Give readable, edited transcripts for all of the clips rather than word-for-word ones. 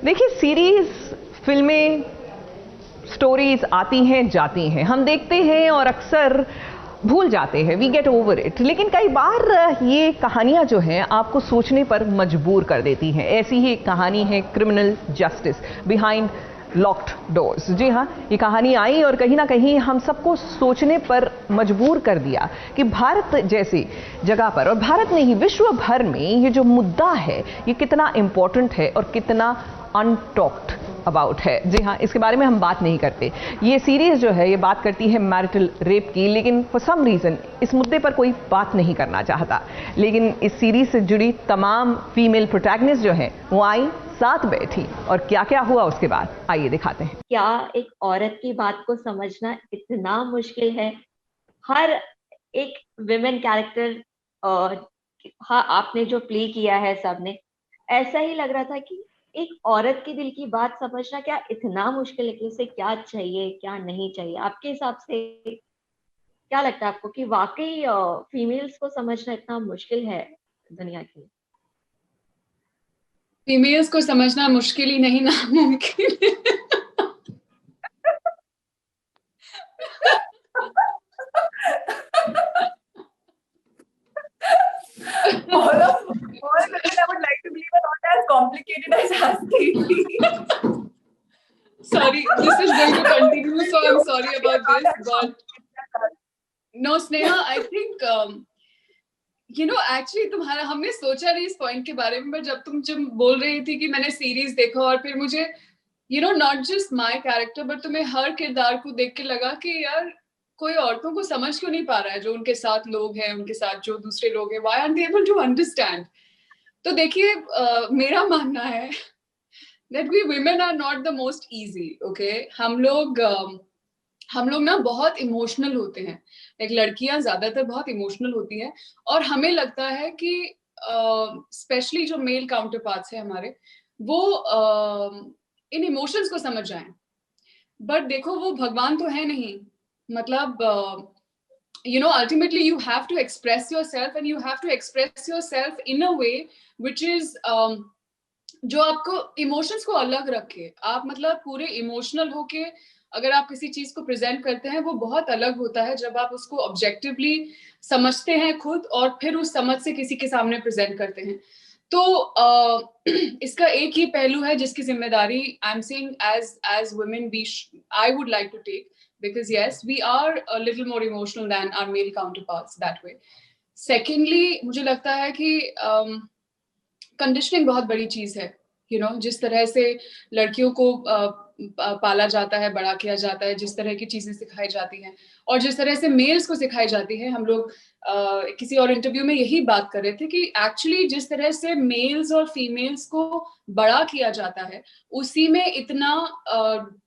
देखिए, सीरीज, फिल्में, स्टोरीज आती हैं जाती हैं, हम देखते हैं और अक्सर भूल जाते हैं, वी गेट ओवर इट। लेकिन कई बार ये कहानियां जो हैं आपको सोचने पर मजबूर कर देती हैं। ऐसी ही एक कहानी है criminal justice behind locked doors. जी हाँ, ये कहानी आई और कहीं ना कहीं हम सबको सोचने पर मजबूर कर दिया कि भारत जैसी जगह पर, और भारत नहीं विश्व भर में, ये जो मुद्दा है ये कितना इंपॉर्टेंट है और कितना अनटॉक्ड अबाउट है। जी हाँ, इसके बारे में हम बात नहीं करते। ये सीरीज जो है ये बात करती है मैरिटल रेप की, लेकिन फॉर सम रीजन इस मुद्दे पर कोई बात नहीं करना चाहता। लेकिन इस सीरीज से जुड़ी तमाम फीमेल प्रोटैगनिस्ट जो है वो आई, साथ बैठी, और क्या क्या हुआ उसके बाद आइए दिखाते हैं। क्या एक औरत की बात को समझना इतना मुश्किल है? हर एक विमेन कैरेक्टर, हाँ, आपने जो प्ले किया है सबने, ऐसा ही लग रहा था कि एक औरत के दिल की बात समझना क्या इतना मुश्किल है कि उसे क्या चाहिए क्या नहीं चाहिए। आपके हिसाब से क्या लगता है आपको कि वाकई फीमेल्स को समझना इतना मुश्किल है दुनिया की? फीमेल्स को समझना मुश्किल ही नहीं, नामुमकिन है। All women I would like to believe are not as complicated as Asti. Sorry, this is going to continue, so I'm sorry about this. But no, Sneha, I think actually तुम्हारा, हमने सोचा नहीं इस पॉइंट के बारे में, पर जब बोल रही थी कि मैंने सीरीज देखा और फिर मुझे not just my character but तुम्हें हर किरदार को देख के लगा कि यार कोई औरतों को समझ क्यों नहीं पा रहा है, जो उनके साथ लोग हैं, उनके साथ जो दूसरे लोग हैं, why aren't they able to understand. तो देखिए, मेरा मानना है that we women are not the most easy, okay? हम लोग ना बहुत इमोशनल होते हैं। एक लड़कियां ज्यादातर बहुत इमोशनल होती हैं और हमें लगता है कि स्पेशली जो मेल काउंटर पार्ट्स है हमारे, वो इन इमोशंस को समझ जाएं। बट देखो, वो भगवान तो है नहीं। मतलब ultimately you have to express yourself and you have to express yourself in a way which is जो आपको इमोशंस को अलग रखे। आप मतलब पूरे इमोशनल होके अगर आप किसी चीज को प्रेजेंट करते हैं, वो बहुत अलग होता है जब आप उसको ऑब्जेक्टिवली समझते हैं खुद और फिर उस समझ से किसी के सामने प्रेजेंट करते हैं। तो इसका एक ही पहलू है जिसकी जिम्मेदारी I am saying as women we I would like to take, because yes, we are a little more emotional than our male counterparts that way. Secondly, मुझे लगता है कि कंडीशनिंग बहुत बड़ी चीज है। जिस तरह से लड़कियों को पाला जाता है, बड़ा किया जाता है, जिस तरह की चीजें सिखाई जाती हैं और जिस तरह से मेल्स को सिखाई जाती है। हम लोग किसी और इंटरव्यू में यही बात कर रहे थे कि एक्चुअली जिस तरह से मेल्स और फीमेल्स को बड़ा किया जाता है, उसी में इतना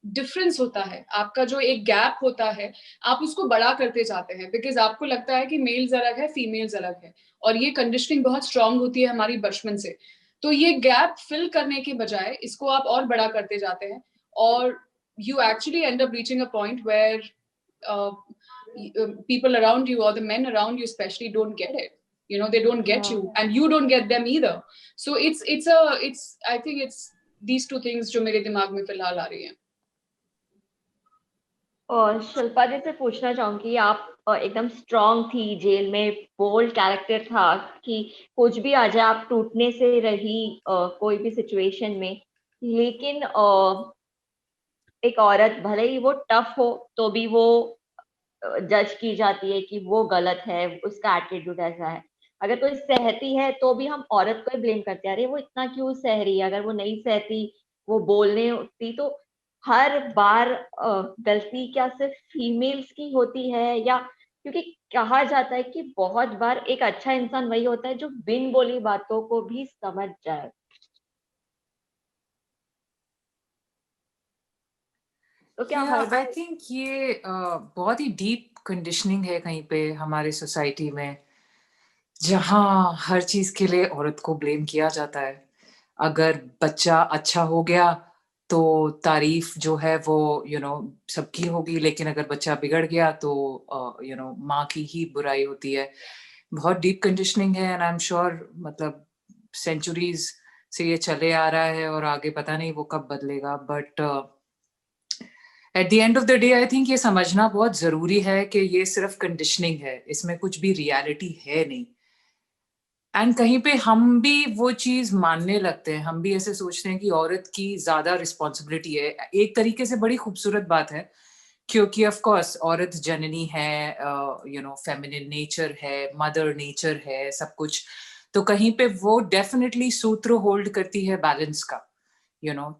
डिफरेंस होता है। आपका जो एक गैप होता है, आप उसको बड़ा करते जाते हैं बिकॉज आपको लगता है कि मेल्स अलग है, फीमेल्स अलग है, और ये कंडीशनिंग बहुत स्ट्रांग होती है हमारी बचपन से। तो ये गैप फिल करने के बजाय इसको आप और बड़ा करते जाते हैं और you actually end up reaching a point where people around you or the men around you especially don't get it. They don't get you and you don't get them either. So it's I think it's these two things जो मेरे दिमाग में फिलहाल आ रही हैं। और शिल्पा जी से पूछना चाहूंगी, आप एकदम स्ट्रांग थी जेल में, बोल्ड कैरेक्टर था कि कुछ भी आ जाए आप टूटने से रही कोई भी सिचुएशन में। लेकिन एक औरत भले ही वो टफ हो तो भी वो जज की जाती है कि वो गलत है, उसका एटीट्यूड ऐसा है। अगर कोई सहती है तो भी हम औरत को ही ब्लेम करते हैं, अरे वो इतना क्यों सह रही है, अगर वो नहीं सहती, वो बोलने उठती तो हर बार गलती क्या सिर्फ फीमेल्स की होती है? या क्योंकि कहा जाता है कि बहुत बार एक अच्छा इंसान वही होता है जो बिन बोली बातों को भी समझ जाए। तो क्या हर आई थिंक ये बहुत ही डीप कंडीशनिंग है कहीं पे हमारे सोसाइटी में, जहाँ हर चीज के लिए औरत को ब्लेम किया जाता है। अगर बच्चा अच्छा हो गया तो तारीफ जो है वो सबकी होगी, लेकिन अगर बच्चा बिगड़ गया तो माँ की ही बुराई होती है। बहुत डीप कंडीशनिंग है एंड आई एम श्योर मतलब सेंचुरीज से ये चले आ रहा है और आगे पता नहीं वो कब बदलेगा, but at the end of the day I think ये समझना बहुत जरूरी है कि ये सिर्फ कंडीशनिंग है, इसमें कुछ भी रियलिटी है नहीं। एंड कहीं पे हम भी वो चीज मानने लगते हैं, हम भी ऐसे सोचते हैं कि औरत की ज्यादा रिस्पॉन्सिबिलिटी है। एक तरीके से बड़ी खूबसूरत बात है, क्योंकि ऑफ कोर्स औरत जननी है, फेमिनिन नेचर है, मदर नेचर है, सब कुछ। तो कहीं पे वो डेफिनेटली सूत्र होल्ड करती है बैलेंस का,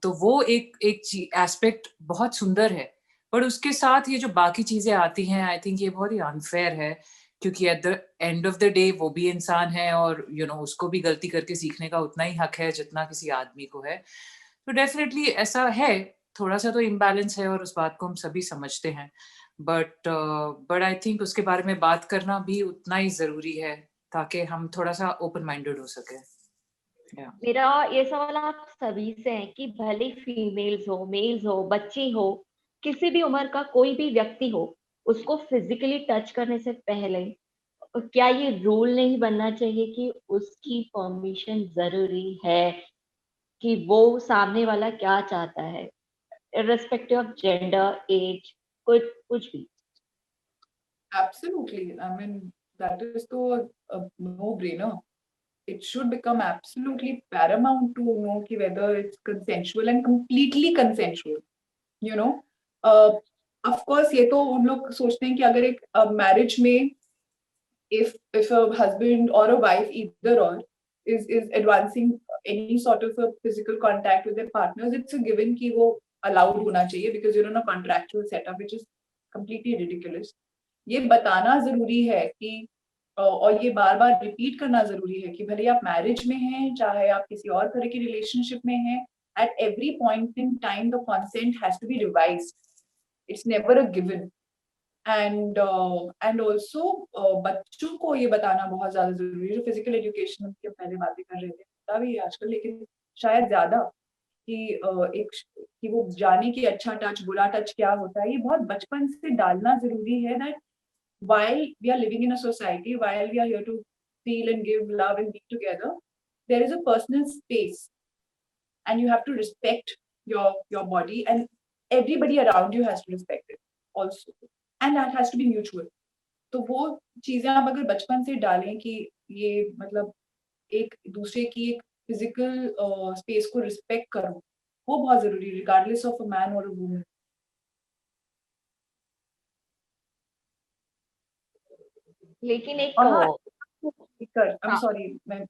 तो वो एक एक एस्पेक्ट बहुत सुंदर है। पर उसके साथ ये जो बाकी चीजें आती हैं, आई थिंक ये बहुत ही अनफेयर है, क्योंकि at the end of the day वो भी इंसान है और उसको भी गलती करके सीखने का उतना ही हक है जितना किसी आदमी को है। तो डेफिनेटली ऐसा है, थोड़ा सा तो इम्बैलेंस है और उस बात को हम सभी समझते हैं, बट आई थिंक उसके बारे में बात करना भी उतना ही जरूरी है ताकि हम थोड़ा सा ओपन माइंडेड हो सके। मेरा ये सवाल आप सभी से है कि भले फीमेल्स हो, मेल्स हो, बच्चे हो, किसी भी उम्र का कोई भी व्यक्ति हो, उसको फिजिकली टच करने से पहले क्या ये रूल नहीं बनना चाहिए कि उसकी परमिशन जरूरी है, कि वो सामने वाला क्या चाहता है, irrespective of gender, age, कुछ भी। Absolutely. I mean, that is a no-brainer. It should become absolutely paramount to know ki whether it's consensual and completely consensual. You know, of course, ये तो उन लोग सोचते हैं कि अगर एक marriage में if a husband or a wife, either or, is advancing any sort of a physical contact with their partners, it's a given कि वो allowed होना चाहिए, because you're in a contractual setup, which is completely ridiculous. ये बताना जरूरी है कि और ये बार बार रिपीट करना जरूरी है कि भले आप मैरिज में हैं, चाहे आप किसी और तरह की रिलेशनशिप में हैं, at every point in time the consent has to be revised. It's never a given. And also बच्चों को ये बताना बहुत ज्यादा जरूरी है। जो फिजिकल एजुकेशन की पहले बातें कर रहे थे, पता भी है आजकल, लेकिन शायद ज्यादा कि कि वो जाने कि अच्छा टच, बुरा टच क्या होता है, ये बहुत बचपन से डालना जरूरी है। That while we are living in a society, while we are here to feel and give love and be together, there is a personal space, and you have to respect your body, and everybody around you has to respect it also, and that has to be mutual. तो वो चीजें आप अगर बचपन से डालें कि ये मतलब एक दूसरे की एक फिजिकल स्पेस को रिस्पेक्ट करो, वो बहुत जरूरी है, रिगार्डलेस ऑफ अ मैन और अ वुमन। लेकिन एक I'm sorry, मैं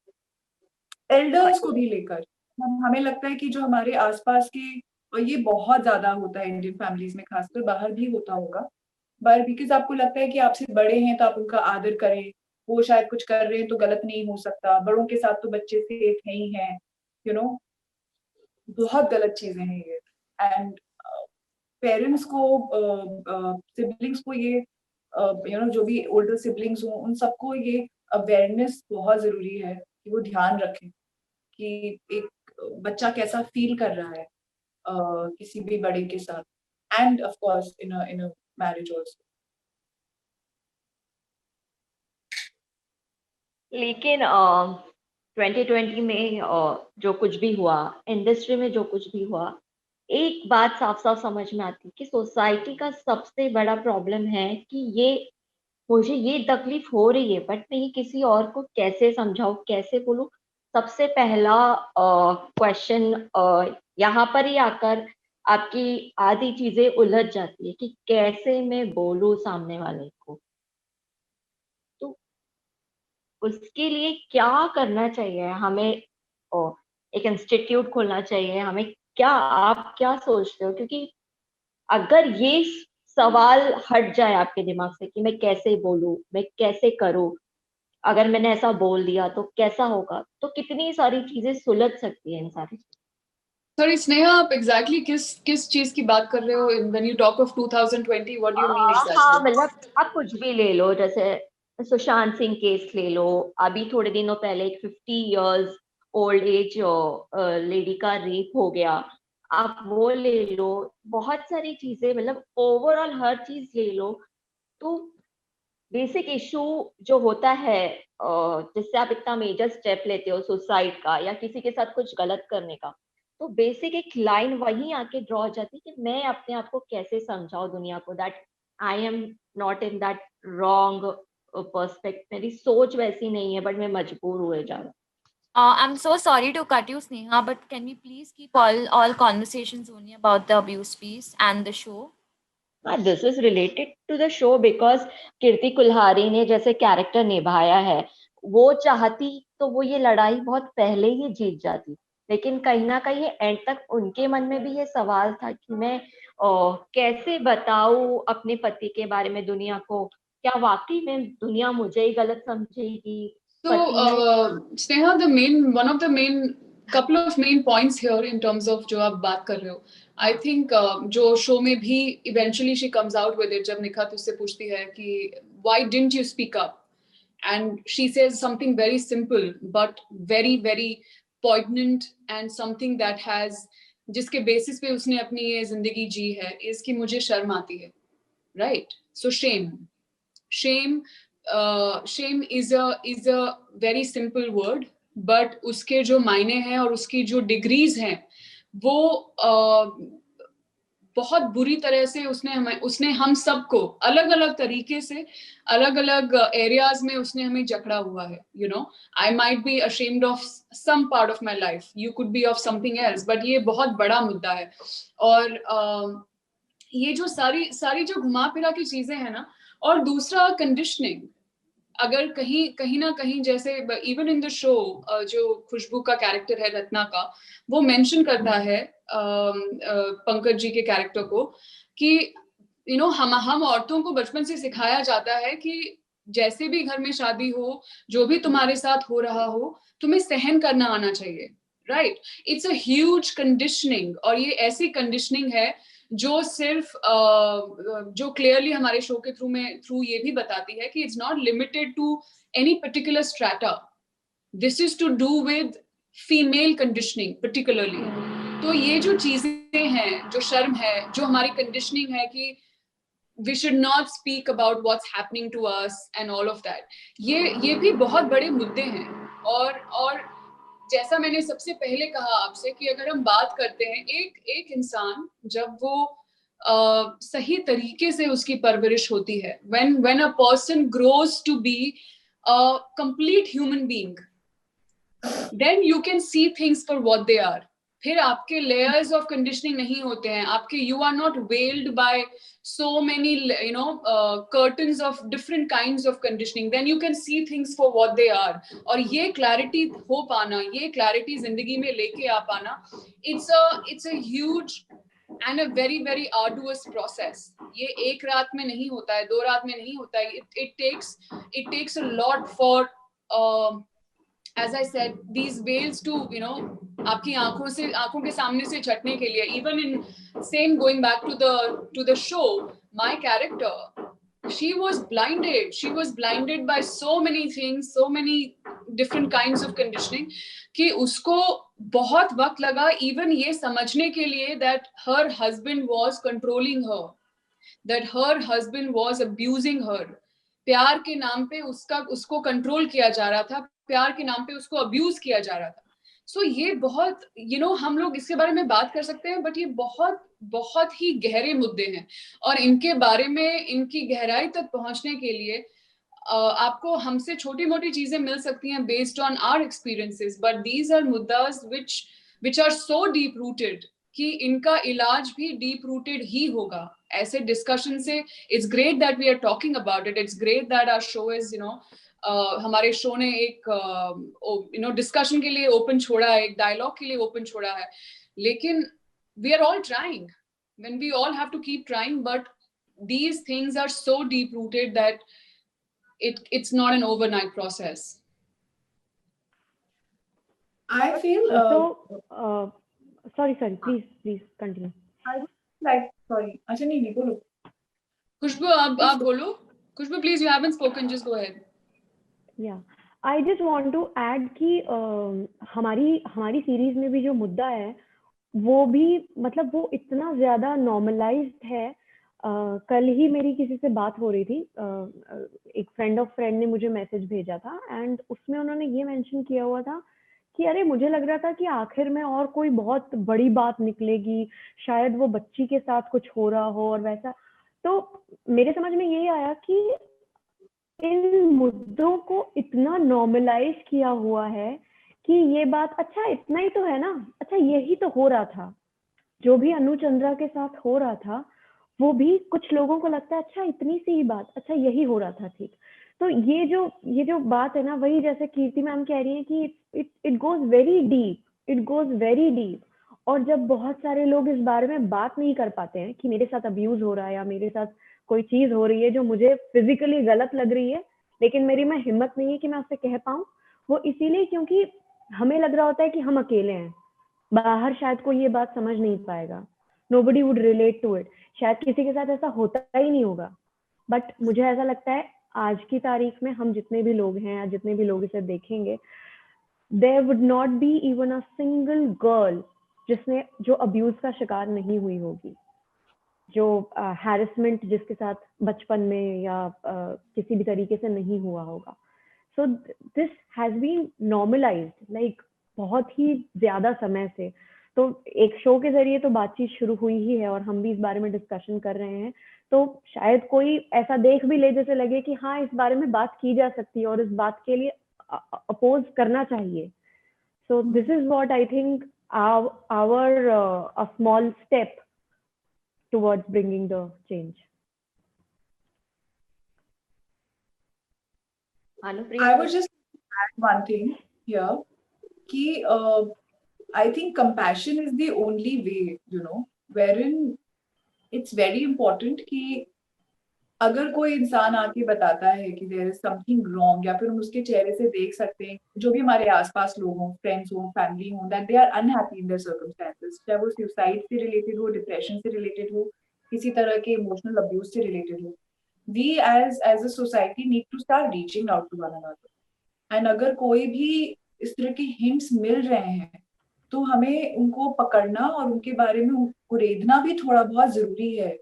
एल्डर्स को भी लेकर हमें लगता है कि जो हमारे आसपास के, और ये बहुत ज्यादा होता है इंडियन फैमिलीज में, खासकर बाहर भी होता होगा, बट बिकॉज आपको लगता है कि आपसे बड़े हैं तो आप उनका आदर करें, वो शायद कुछ कर रहे हैं तो गलत नहीं हो सकता, बड़ों के साथ तो बच्चे सेफ है ही हैं, बहुत गलत चीजें हैं ये। एंड पेरेंट्स को, सिबलिंग्स को ये जो भी ओल्डर सिबलिंग्स हो, उन सबको ये अवेयरनेस बहुत जरूरी है कि वो ध्यान रखें कि एक बच्चा कैसा फील कर रहा है किसी भी बड़े के साथ, end of course in a marriage also. लेकिन 2020 में जो कुछ भी हुआ, इंडस्ट्री में जो कुछ भी हुआ, एक बात साफ साफ समझ में आती है कि सोसाइटी का सबसे बड़ा प्रॉब्लम है कि ये मुझे ये तकलीफ हो रही है, बट मैं ये किसी और को कैसे समझाऊं, कैसे बोलूं। सबसे पहला क्वेश्चन यहाँ पर ही आकर आपकी आधी चीजें उलझ जाती है कि कैसे मैं बोलूं सामने वाले को। तो उसके लिए क्या करना चाहिए हमें? एक इंस्टीट्यूट खोलना चाहिए हमें? क्या आप क्या सोचते हो? क्योंकि अगर ये सवाल हट जाए आपके दिमाग से कि मैं कैसे बोलूं, मैं कैसे करूं, अगर मैंने ऐसा बोल दिया तो कैसा होगा, तो कितनी सारी चीजें सुलझ सकती है इन सारी। सॉरी स्नेहा, आप एग्जैक्टली किस चीज की बात कर रहे हो? When you talk of 2020, what do you mean हाँ, एग्जैक्टली? मतलब आप कुछ भी ले लो, जैसे सुशांत सिंह केस ले लो, अभी थोड़े दिनों पहले एक 50 इयर्स ओल्ड एज लेडी का रेप हो गया, आप वो ले लो। बहुत सारी चीजें, मतलब ओवरऑल हर चीज ले लो। तो बेसिक इशू जो होता है जिससे आप इतना मेजर स्टेप लेते हो सुसाइड का या किसी के साथ कुछ गलत करने का, तो बेसिक एक लाइन वहीं आके ड्रॉ हो जाती है कि मैं अपने आप को कैसे समझाऊं दुनिया को that I am not in that wrong perspective, मेरी सोच वैसी नहीं है बट मैं मजबूर हुए जा रहा हूँ. I'm so sorry to cut you, Sneha, but can we please keep all conversations only about the abuse piece and the show? This is related to the show because Kirti Kulhari ने जैसे कैरेक्टर निभाया है, वो चाहती तो वो ये लड़ाई बहुत पहले ही जीत जाती, लेकिन कहीं ना कहीं एंड तक उनके मन में भी ये सवाल था कि मैं कैसे बताऊं अपने पति के बारे में दुनिया को, क्या वाकई में दुनिया मुझे ही गलत समझेगी. So, Sneha, one of the main couple of main points here in terms of जो आप बात कर रहे हो, I think जो show में भी eventually she comes out with it, जब निखात उससे पूछती है कि why didn't you speak up, and she says something very simple but very very poignant and something that has, जिसके basis पे उसने अपनी ये जिंदगी जी है, is कि मुझे शर्म आती है, right? So shame is a very simple word, but उसके जो मायने हैं और उसकी जो डिग्रीज हैं वो बहुत बुरी तरह से उसने हम सबको अलग अलग तरीके से अलग अलग एरियाज में उसने हमें जकड़ा हुआ है. You know, I might be ashamed of some part of my life, you could be of something else, but ये बहुत बड़ा मुद्दा है. और ये जो सारी जो घुमा फिरा की चीजें हैं ना, और दूसरा कंडीशनिंग, अगर कहीं ना कहीं जैसे इवन इन द शो जो खुशबू का कैरेक्टर है रत्ना का, वो मेंशन करता है पंकज जी के कैरेक्टर को कि यू नो हम औरतों को बचपन से सिखाया जाता है कि जैसे भी घर में शादी हो, जो भी तुम्हारे साथ हो रहा हो, तुम्हें सहन करना आना चाहिए, right? It's a huge conditioning, और ये ऐसी कंडीशनिंग है जो सिर्फ जो क्लियरली हमारे शो के थ्रू ये भी बताती है कि it's not limited to any particular strata, this is to do with female conditioning particularly. तो ये जो चीजें हैं, जो शर्म है, जो हमारी कंडीशनिंग है कि we should not speak about what's happening to us and all of that, ये भी बहुत बड़े मुद्दे हैं. और जैसा मैंने सबसे पहले कहा आपसे कि अगर हम बात करते हैं एक इंसान जब वो सही तरीके से उसकी परवरिश होती है, when a person grows to be a complete human being, then you can see things for what they are. फिर आपके layers of conditioning नहीं होते हैं, आपके you are not veiled by so many curtains of different kinds of conditioning, then you can see things for what they are. और ये clarity हो पाना, ये clarity जिंदगी में लेके आ पाना, it's a huge and a very very arduous process. ये एक रात में नहीं होता है, 2 रात में नहीं होता है. It takes a lot for as I said, these veils to, you know, आपकी आंखों के सामने से झटने के लिए. Even in same going back to the show, my character, she was blinded by so many things, so many different kinds of conditioning, कि उसको बहुत वक्त लगा even ये समझने के लिए that her husband was controlling her, that her husband was abusing her. प्यार के नाम पे उसको कंट्रोल किया जा रहा था, प्यार के नाम पे उसको अब्यूज किया जा रहा था. सो ये बहुत हम लोग इसके बारे में बात कर सकते हैं, बट ये बहुत बहुत ही गहरे मुद्दे हैं, और इनके बारे में इनकी गहराई तक पहुंचने के लिए आपको हमसे छोटी मोटी चीजें मिल सकती हैं based on our experiences, but these are मुद्दास which are so deep rooted कि इनका इलाज भी डीप रूटेड ही होगा. ऐसे डिस्कशन से it's great that we are talking about it, it's great that our show is हमारे शो ने एक डिस्कशन के लिए ओपन छोड़ा है, एक डायलॉग के लिए ओपन छोड़ा है, लेकिन we are all trying, when we all have to keep trying, but these things are so deep rooted that it's not an overnight process. I feel sorry, please continue. I would like, sorry, अच्छा नहीं बोलो. खुशबू आप बोलो. खुशबू please, you haven't spoken, just go ahead. Yeah, I just want to add कि हमारी series में भी जो मुद्दा है वो भी मतलब वो इतना ज्यादा नॉर्मलाइज्ड है कल ही मेरी किसी से बात हो रही थी, एक फ्रेंड ऑफ फ्रेंड ने मुझे मैसेज भेजा था एंड उसमें उन्होंने ये मेंशन किया हुआ था कि अरे मुझे लग रहा था कि आखिर में और कोई बहुत बड़ी बात निकलेगी, शायद वो बच्ची के साथ कुछ हो रहा हो और वैसा। तो मेरे समझ में यही आया कि इन मुद्दों को इतना नॉर्मलाइज किया हुआ है कि ये बात, अच्छा इतना ही तो है ना, अच्छा यही तो हो रहा था, जो भी अनु चंद्रा के साथ हो रहा था वो भी कुछ लोगों को लगता है अच्छा इतनी सी ही बात, अच्छा यही हो रहा था, ठीक। तो ये जो बात है ना, वही जैसे कीर्ति मैम कह रही है कि it goes very deep, it goes very deep. और जब बहुत सारे लोग इस बारे में बात नहीं कर पाते हैं कि मेरे साथ अब्यूज हो रहा है या मेरे साथ कोई चीज हो रही है जो मुझे फिजिकली गलत लग रही है, लेकिन मेरी में हिम्मत नहीं है कि मैं उससे कह पाऊं, वो इसीलिए क्योंकि हमें लग रहा होता है कि हम अकेले हैं, बाहर शायद कोई ये बात समझ नहीं पाएगा, nobody would relate to it, शायद किसी के साथ ऐसा होता ही नहीं होगा। बट मुझे ऐसा लगता है आज की तारीख में हम जितने भी लोग हैं या जितने भी लोग इसे देखेंगे, there would not be even a single girl जो अब्यूज का शिकार नहीं हुई होगी, जो हैरेसमेंट जिसके साथ बचपन में या किसी भी तरीके से नहीं हुआ होगा। So this has been normalised like बहुत ही ज्यादा समय से। तो एक शो के जरिए तो बातचीत शुरू हुई ही है और हम भी इस बारे में डिस्कशन कर रहे हैं, तो शायद कोई ऐसा देख भी ले जैसे लगे कि हाँ इस बारे में बात की जा सकती है और इस बात के लिए अपोज करना चाहिए। So this is what I think our a small step towards bringing the change. Anupriya, I would just add one thing here, कि I think compassion is the only way, you know, wherein it's very important कि अगर कोई इंसान आके बताता है कि there is something wrong, या फिर हम उसके चेहरे से देख सकते हैं, जो भी हमारे आसपास लोग हों, फ्रेंड्स हों, फैमिली हों, that they are unhappy in their circumstances, चाहे वो सुसाइड से रिलेटेड हो, डिप्रेशन से रिलेटेड हो, किसी तरह के इमोशनल अब्यूज से रिलेटेड हो, we as a society need to start reaching out to one another. And अगर कोई भी इस तरह के hints मिल रहे हैं तो हमें उनको पकड़ना और उनके बारे में कुरेदना भी थोड़ा बहुत जरूरी है।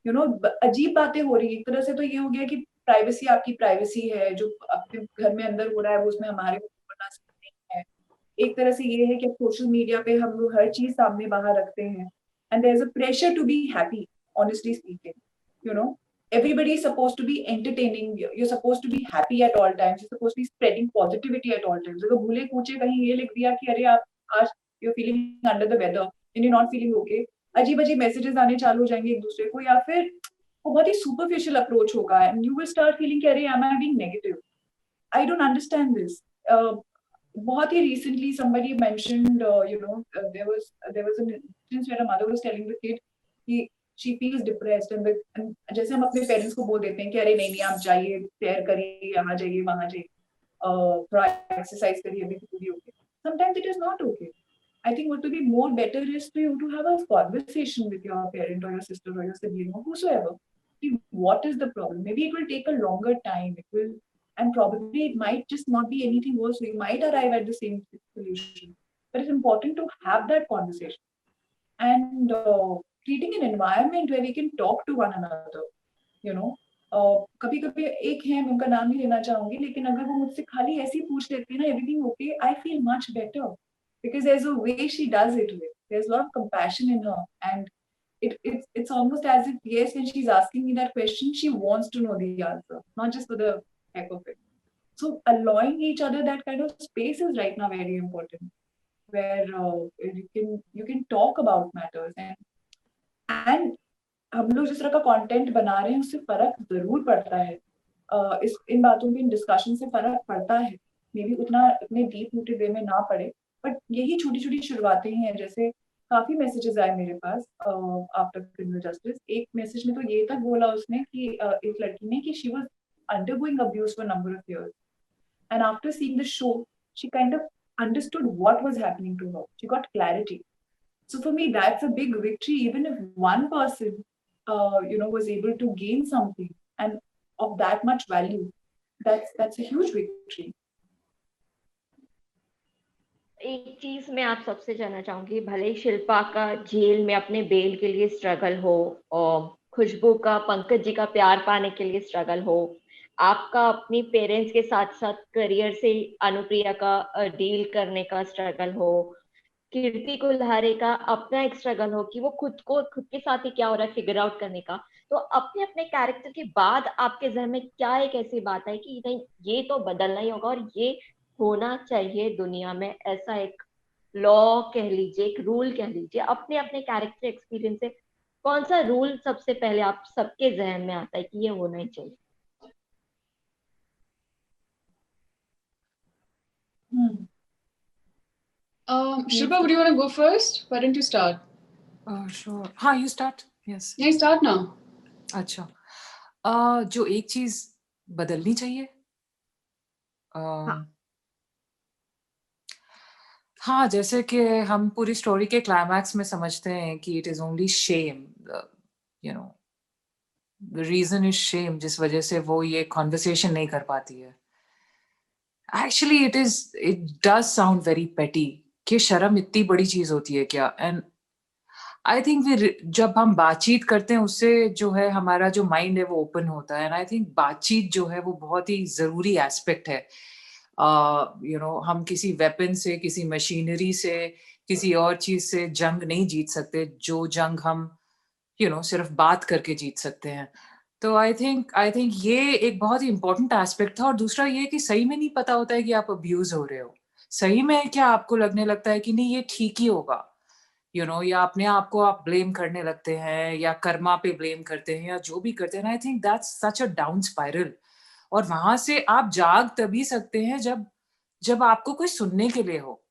यू नो, अजीब बातें हो रही है, एक तरह से तो ये हो गया कि प्राइवेसी आपकी प्राइवेसी है, जो अपने घर में अंदर हो रहा है वो उसमें हमारे बोलना नहीं है। एक तरह से ये है कि सोशल मीडिया पे हम लोग हर चीज सामने बाहर रखते हैं and there is a pressure to be happy, honestly speaking, you know, everybody is supposed to be entertaining, you're supposed to be happy at all times, you're supposed to be spreading positivity at all times. अगर भूले पूछे कहीं ये लिख दिया कि अरे आप आज you're feeling under the weather and you're not feeling okay, अजीब अजीब मैसेजेस आने चालू हो जाएंगे एक दूसरे को, या फिर वो बहुत ही सुपरफिशियल अप्रोच होगा and you will start feeling कि अरे am I being negative? I don't understand this. बहुत ही recently somebody mentioned, there was an instance where a mother was telling the kid कि she feels depressed and जैसे हम अपने parents को बोल देते हैं कि अरे नहीं आप जाइए, सैर करिए, यहाँ जाइए वहाँ जाइए, थोड़ा एक्सरसाइज करिए, अभी तो भी okay. Sometimes it is not okay. I think what will be more better is for you to have a conversation with your parent or your sister or your sibling or whosoever. What is the problem? Maybe it will take a longer time. It will, and probably it might just not be anything worse. We might arrive at the same solution. But it's important to have that conversation and creating an environment where we can talk to one another. You know, कभी कभी एक है, मैं उनका नाम नहीं लेना चाहूंगी, लेकिन अगर वो मुझसे खाली ऐसे ही पूछ लेती है ना everything okay, I feel much better because there's a way she does it with. There's a lot of compassion in her, and it's almost as if, yes, when she's asking me that question, she wants to know the answer, not just for the heck of it. So allowing each other that kind of space is right now very important, where you can talk about matters and हम लोग जिस तरह का content बना रहे हैं उससे फर्क जरूर पड़ता है, इन बातों पे, इन डिस्कशन से फर्क पड़ता है, मे बी उतने डीप रूटेड वे में ना पड़े, बट यही छोटी छोटी शुरुआतें ही हैं। जैसे काफी मैसेजेस आए मेरे पास आफ्टर क्रिमिनल जस्टिस। एक मैसेज में तो ये तक बोला उसने कि एक लड़की ने कि she was undergoing abuse for number of years and after seeing the show she kind of understood what was happening to her. She got clarity. So for me, that's a big victory. Even if one person, was able to gain something and of that much value, that's a huge victory. एक चीज मैं आप सबसे जानना चाहूंगी, भले ही शिल्पा का jail में अपने बेल के लिए स्ट्रगल हो, और खुशबू का पंकज जी का प्यार पाने के लिए स्ट्रगल हो, आपका अपनी पेरेंट्स के साथ साथ करियर से अनुप्रिया का डील करने का स्ट्रगल हो, कीर्ति कुल्हारे का अपना एक स्ट्रगल हो कि वो खुद के साथ ही क्या हो रहा है फिगर आउट करने का। तो अपने अपने कैरेक्टर के बाद आपके जहन में क्या एक ऐसी बात है कि नहीं ये तो बदलना ही होगा और ये होना चाहिए दुनिया में, ऐसा एक लॉ कह लीजिए, एक रूल कह लीजिए, अपने अपने कैरेक्टर एक्सपीरियंस से कौन सा रूल सबसे पहले आप सबके जहन में आता है कि ये होना ही चाहिए? Shilpa, would you want to go first? Why don't you start? Sure. हाँ, you start. Yes. Yeah, start now. अच्छा, जो एक चीज बदलनी चाहिए, हाँ, जैसे कि हम पूरी स्टोरी के क्लाइमैक्स में समझते हैं कि it is only shame, you know, the reason is shame, जिस वजह से वो ये कॉन्वर्सेशन नहीं कर पाती है. Actually it does sound very पेटी कि शर्म इतनी बड़ी चीज होती है क्या. एंड आई थिंक जब हम बातचीत करते हैं उससे जो है हमारा जो माइंड है वो ओपन होता है. एंड आई थिंक बातचीत जो है वो बहुत ही जरूरी एस्पेक्ट है. हम किसी वेपन से, किसी मशीनरी से, किसी और चीज से जंग नहीं जीत सकते, जो जंग हम सिर्फ बात करके जीत सकते हैं. तो आई थिंक ये एक बहुत ही इंपॉर्टेंट एस्पेक्ट था. और दूसरा ये कि सही में नहीं पता होता है कि आप अब्यूज हो रहे हो. सही में क्या आपको लगने लगता है कि नहीं ये ठीक ही होगा, या अपने आप को आप ब्लेम करने लगते हैं या कर्मा पे ब्लेम करते हैं या जो भी करते हैं. आई think that's such a down spiral. और वहां से आप जाग तभी सकते हैं जब आपको कोई सुनने के लिए हो,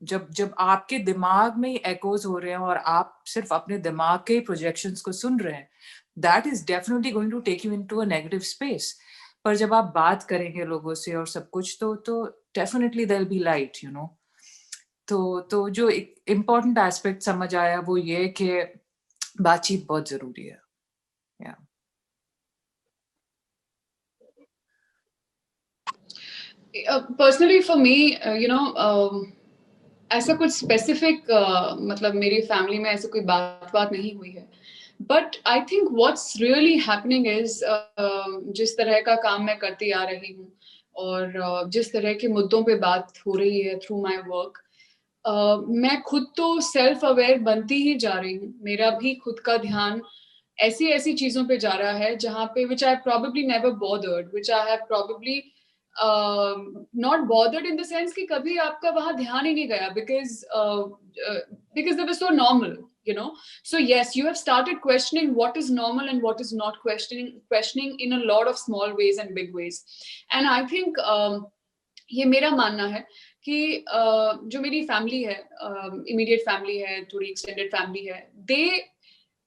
जब आपके दिमाग में एकोज हो रहे हैं और आप सिर्फ अपने दिमाग के प्रोजेक्शंस को सुन रहे हैं. That is definitely going to take you into a negative space. पर जब आप बात करेंगे लोगों से और सब कुछ तो definitely there will be light. तो जो इम्पोर्टेंट एस्पेक्ट समझ आया वो ये कि बातचीत बहुत जरूरी है. Personally for me, ऐसा कुछ स्पेसिफिक मतलब मेरी फैमिली में ऐसा कोई बात नहीं हुई है. But I think what's really happening is जिस तरह का काम मैं करती आ रही हूँ और जिस तरह के मुद्दों पे बात हो रही है थ्रू माय वर्क, मैं खुद तो सेल्फ अवेयर बनती ही जा रही हूँ. मेरा भी खुद का ध्यान ऐसी चीजों पे जा रहा है जहाँ पे which I probably never bothered, which I have probably not bothered in the sense कि कभी आपका वहाँ ध्यान ही नहीं गया because they were so normal, So yes, you have started questioning what is normal and what is not, questioning in a lot of small ways and big ways. And I think ये मेरा मानना है कि जो मेरी family है, immediate family है, थोड़ी एक्सटेंडेड फैमिली है, they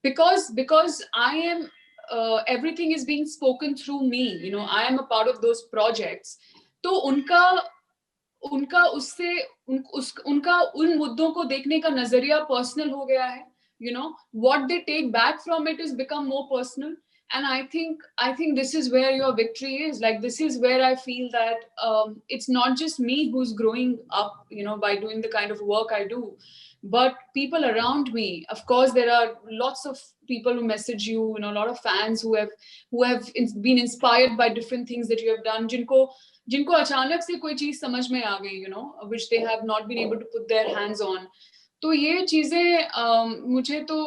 because I am everything is being spoken through me, I am a part of those projects. तो उनका उससे उनका उन मुद्दों को देखने का नजरिया पर्सनल हो गया है. What they take back from it is become more personal. And I think this is where your victory is. Like, this is where I feel that it's not just me who's growing up, by doing the kind of work I do, but people around me. Of course, there are lots of people who message you, a lot of fans who have been inspired by different things that you have done. जिनको अचानक से कोई चीज समझ में आ गई, which they have not been able to put their hands on. तो ये चीजें मुझे तो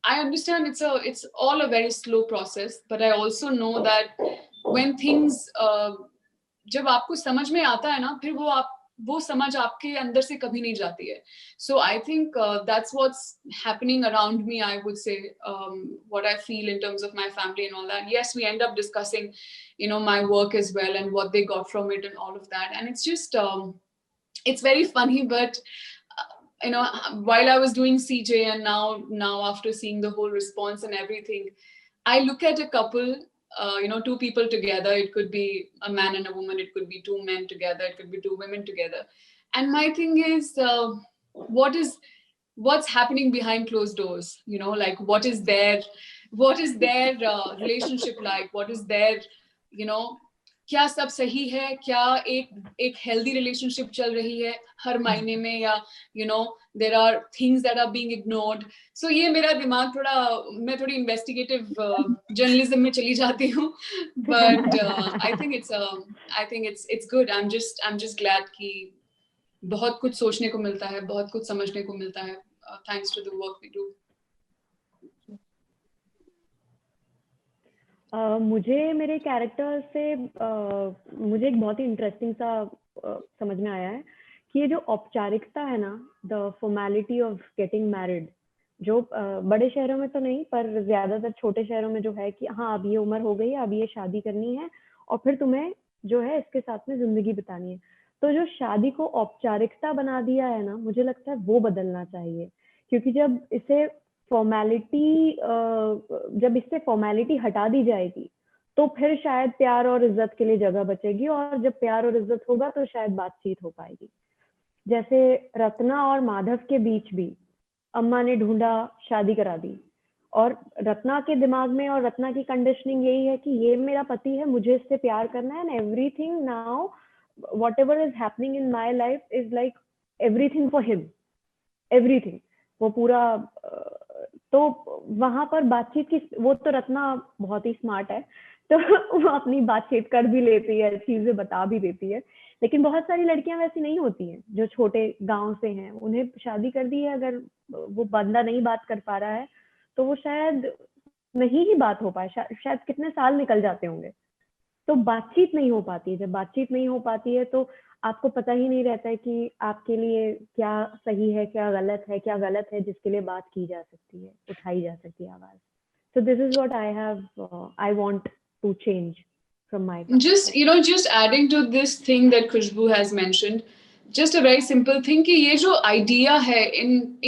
I understand it's all a very slow process, but I also know that when things जब आपको समझ में आता है ना, फिर वो समझ आपके अंदर से कभी नहीं जाती है. So I think that's what's happening around me, I would say, what I feel in terms of my family and all that. Yes, we end up discussing, my work as well and what they got from it and all of that. And it's just, it's very funny, but while I was doing CJ and now after seeing the whole response and everything, I look at a couple, two people together. It could be a man and a woman. It could be two men together. It could be two women together. And my thing is, what's happening behind closed doors? Like, what is their relationship like? What is their, क्या सब सही है, क्या एक healthy relationship चल रही है हर महीने में, या there are things that are being ignored. So ये मेरा दिमाग मैं थोड़ी इन्वेस्टिगेटिव जर्नलिज्म में चली जाती हूँ. But I think it's good. I am just glad कि बहुत कुछ सोचने को मिलता है, बहुत कुछ समझने को मिलता है, thanks to the work we do. मुझे मेरे कैरेक्टर से मुझे एक बहुत ही इंटरेस्टिंग सा समझ में आया है कि ये जो औपचारिकता है ना, the formality of getting married, जो बड़े शहरों में तो नहीं पर ज्यादातर छोटे शहरों में जो है कि हाँ अब ये उम्र हो गई है, अब ये शादी करनी है और फिर तुम्हें जो है इसके साथ में जिंदगी बितानी है. तो जो शादी को औपचारिकता बना दिया है ना, मुझे लगता है वो बदलना चाहिए. क्योंकि जब इससे फॉर्मेलिटी हटा दी जाएगी तो फिर शायद प्यार और इज्जत के लिए जगह बचेगी, और जब प्यार और इज्जत होगा तो शायद बातचीत हो पाएगी. जैसे रत्ना और माधव के बीच भी अम्मा ने ढूंढा, शादी करा दी, और रत्ना के दिमाग में और रत्ना की कंडीशनिंग यही है कि ये मेरा पति है, मुझे इससे प्यार करना है, and everything now whatever is happening in my life is like everything for him, everything. वो पूरा तो वहां पर बातचीत की, वो तो रत्ना बहुत ही स्मार्ट है तो वो अपनी बातचीत कर भी लेती है, चीजें बता भी देती है. लेकिन बहुत सारी लड़कियां वैसी नहीं होती हैं जो छोटे गांव से हैं, उन्हें शादी कर दी है, अगर वो बंदा नहीं बात कर पा रहा है तो वो शायद नहीं ही बात हो पाए, शायद कितने साल निकल जाते होंगे. तो बातचीत नहीं हो पाती है. जब बातचीत नहीं हो पाती है तो आपको पता ही नहीं रहता है कि आपके लिए क्या सही है, क्या गलत है जिसके लिए बात की जा सकती है, उठाई जा सकती है आवाज. So this is what I want to change from my perspective. Just adding to this thing that Khushbu has mentioned, just a very simple thing कि ये जो idea है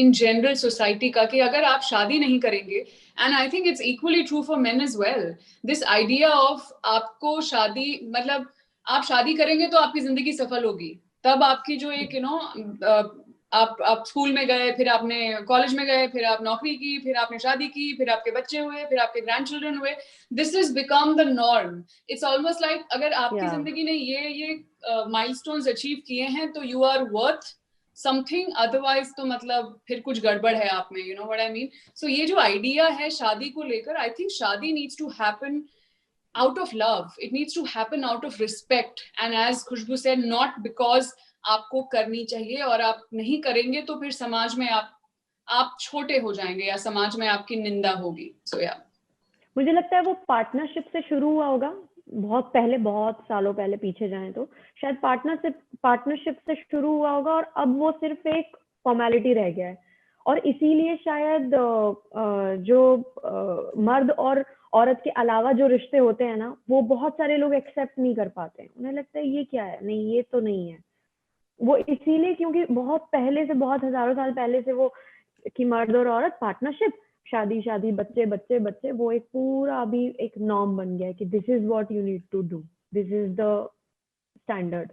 in general society का कि अगर आप शादी नहीं करेंगे, and I think it's equally true for men as well, this idea of आपको शादी मतलब आप शादी करेंगे तो आपकी जिंदगी सफल होगी, तब आपकी जो एक आप स्कूल में गए, फिर आपने कॉलेज में गए, फिर आप नौकरी की, फिर आपने शादी की, फिर आपके बच्चे हुए, फिर आपके ग्रैंड चिल्ड्रन हुए. This is become the norm. It's almost like अगर आपकी जिंदगी ने ये माइलस्टोन्स अचीव किए हैं तो you are worth something, otherwise तो मतलब फिर कुछ गड़बड़ है आप में. You know what I mean. So ये जो आइडिया है शादी को लेकर, आई थिंक शादी needs to happen out of love. It needs to happen out of respect. And as Khushbu said, not because आपको करनी चाहिए और आप नहीं करेंगे तो फिर समाज में आप छोटे हो जाएंगे या समाज में आपकी निंदा होगी. So yeah. मुझे लगता है वो पार्टनरशिप से शुरू हुआ होगा बहुत पहले, बहुत सालों पहले पीछे जाएं तो शायद पार्टनरशिप से शुरू हुआ होगा, और अब वो सिर्फ एक फॉर्मेलिटी रह गया है. और इसीलिए शायद जो मर्द और औरत के अलावा जो रिश्ते होते हैं ना, वो बहुत सारे लोग एक्सेप्ट नहीं कर पाते हैं. उन्हें लगता है ये क्या है, नहीं ये तो नहीं है. वो इसीलिए क्योंकि बहुत पहले से, बहुत हजारों साल पहले से वो कि मर्द और औरत पार्टनरशिप, शादी शादी, बच्चे बच्चे बच्चे, वो एक पूरा अभी एक नॉर्म बन गया है कि this is what you need to do, this is the standard.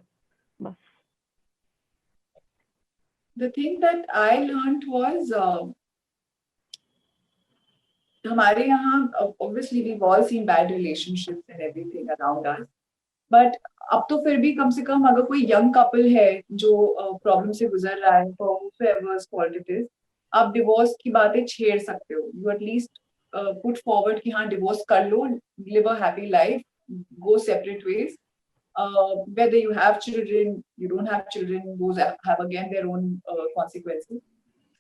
बस. The thing that I learned was हमारे यहाँ obviously we've all seen bad relationships and everything around us, but अब तो फिर भी कम से कम अगर कोई यंग कपल है जो प्रॉब्लम से गुजर रहा है, for whoever's fault it is, आप डिवोर्स की बातें छेड़ सकते हो. यू एटलीस्ट पुट फॉरवर्ड कि हाँ डिवोर्स कर लो, live a happy life, go separate ways. Whether you have children, you don't have children, those have again their own consequences.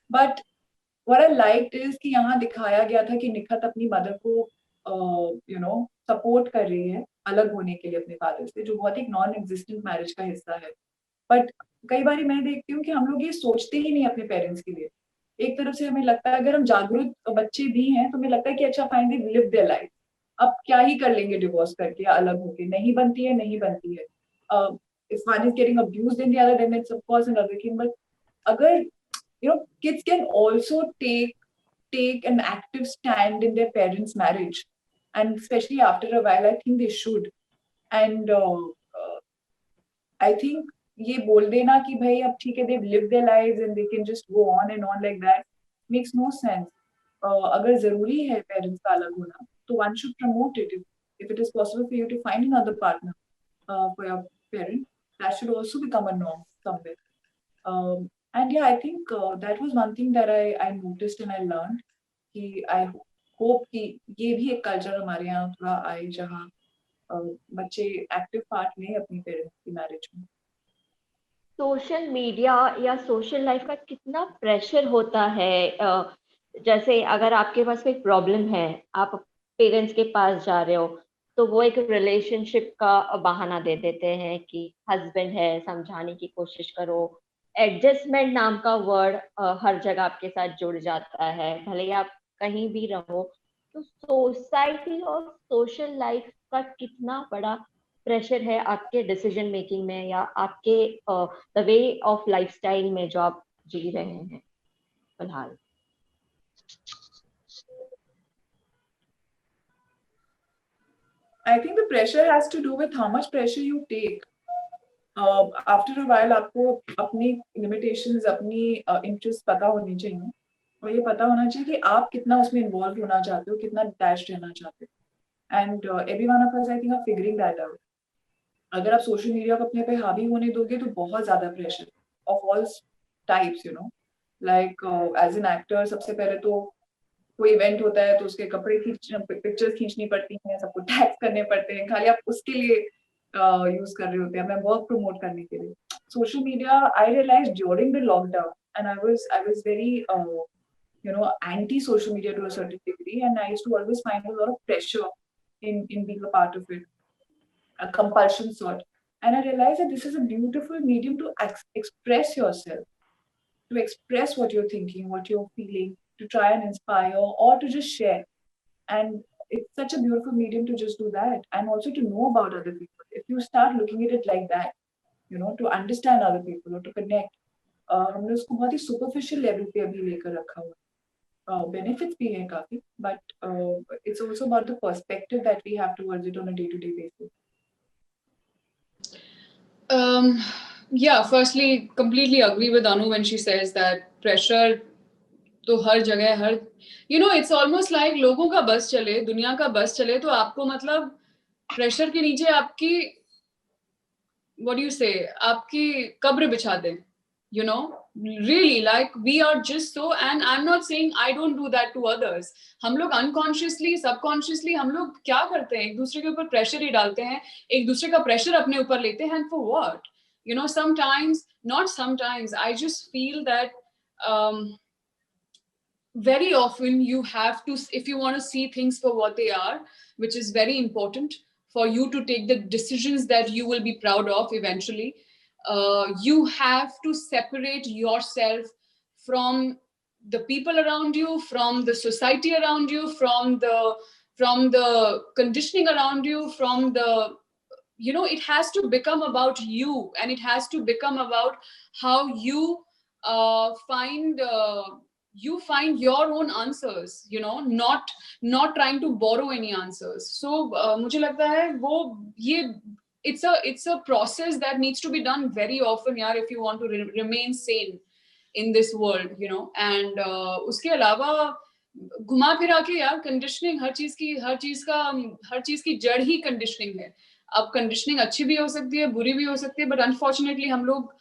But what I liked is कि यहाँ दिखाया गया था कि निखत अपनी मदर को सपोर्ट कर रही है अलग होने के लिए अपने फादर से, जो बहुत एक नॉन एग्जिस्टेंट मैरिज का हिस्सा है. बट कई बार मैं देखती हूँ कि हम लोग ये सोचते ही नहीं अपने पेरेंट्स के लिए. एक तरफ से हमें लगता है अगर हम जागरूक बच्चे भी हैं तो हमें लगता है कि अच्छा fine, they live their life, अब क्या ही कर लेंगे डिवोर्स करके या अलग होके, नहीं बनती है. If one is getting abused in the other, then it's of course another thing. But अगर kids can also take an active stand in their parents' marriage, and especially after a while, I think they should. And I think ये बोल देना कि भाई अब ठीक है, they've lived their lives and they can just go on and on like that makes no sense. अगर जरूरी है पेरेंट्स का अलग होना तो one should promote it if it is possible for you to find another partner. for your parent, that should also become a norm somewhere. And yeah, I think that was one thing that I noticed and I learned. कि I hope कि ये भी एक culture हमारे यहाँ थोड़ा आए जहाँ बच्चे एक्टिव पार्ट लें अपनी पेरेंट्स की मैरिज में. सोशल मीडिया या सोशल लाइफ का कितना प्रेशर होता है? जैसे अगर आपके पास कोई प्रॉब्लम है, आप पेरेंट्स के पास जा रहे हो, तो वो एक रिलेशनशिप का बहाना दे देते हैं कि हस्बैंड है, समझाने की कोशिश करो. एडजस्टमेंट नाम का वर्ड हर जगह आपके साथ जुड़ जाता है, भले ही आप कहीं भी रहो. तो सोसाइटी और सोशल लाइफ का कितना बड़ा प्रेशर है आपके डिसीजन मेकिंग में या आपके द वे ऑफ लाइफस्टाइल में जो आप जी रहे हैं फिलहाल? I think the pressure has to do with how much pressure you take. After a while आपको अपनी limitations, अपनी interests पता होनी चाहिए और ये पता होना चाहिए कि आप कितना उसमें involved होना चाहते हो, कितना detached रहना चाहते हो. And every one of us, I think, are figuring that out. अगर आप सोशल मीडिया को अपने पे हावी होने दोगे तो बहुत ज्यादा pressure of all types, you know, like as an actor सबसे पहले तो कोई इवेंट होता है तो उसके कपड़े पिक्चर्स खींचनी पड़ती हैं, सबको टैग करने पड़ते हैं, खाली आप उसके लिए यूज कर रहे होते हैं, अपना वर्क प्रमोट करने के लिए. Social media, I realise during the lockdown and I was very anti social media to a certain degree, and I used to always find a lot of pressure in being a part of it, a compulsion sort. And I realized that this is a beautiful medium to express yourself, to express what you're thinking, what you're feeling, to try and inspire or to just share. And it's such a beautiful medium to just do that, and also to know about other people. If you start looking at it like that, to understand other people or to connect, हमने उसको बहुत ही superficial level पे अभी लेकर रखा हुआ. Benefits भी हैं काफी, but it's also about the perspective that we have towards it on a day-to-day basis. Yeah, firstly, completely agree with Anu when she says that pressure तो हर जगह, हर it's almost like लोगों का बस चले, दुनिया का बस चले तो आपको मतलब प्रेशर के नीचे आपकी what do you say, आपकी कब्र बिछा दें, really, like we are just so, and I'm not saying I don't do that to others. हम लोग unconsciously, subconsciously हम लोग क्या करते हैं, एक दूसरे के ऊपर प्रेशर ही डालते हैं, एक दूसरे का प्रेशर अपने ऊपर लेते हैं, and for what? Sometimes, not sometimes, I just feel that very often you have to, if you want to see things for what they are, which is very important for you to take the decisions that you will be proud of eventually, you have to separate yourself from the people around you, from the society around you, from the conditioning around you, from the, it has to become about you, and it has to become about how you find your own answers, not trying to borrow any answers. So मुझे लगता है वो ये it's a process that needs to be done very often, यार, if you want to remain sane in this world, and उसके अलावा घुमा फिरा के यार कंडीशनिंग, हर चीज की जड़ ही कंडीशनिंग है. अब कंडीशनिंग अच्छी भी हो सकती है, बुरी भी हो सकती है, बट अनफॉर्चुनेटली हम लोग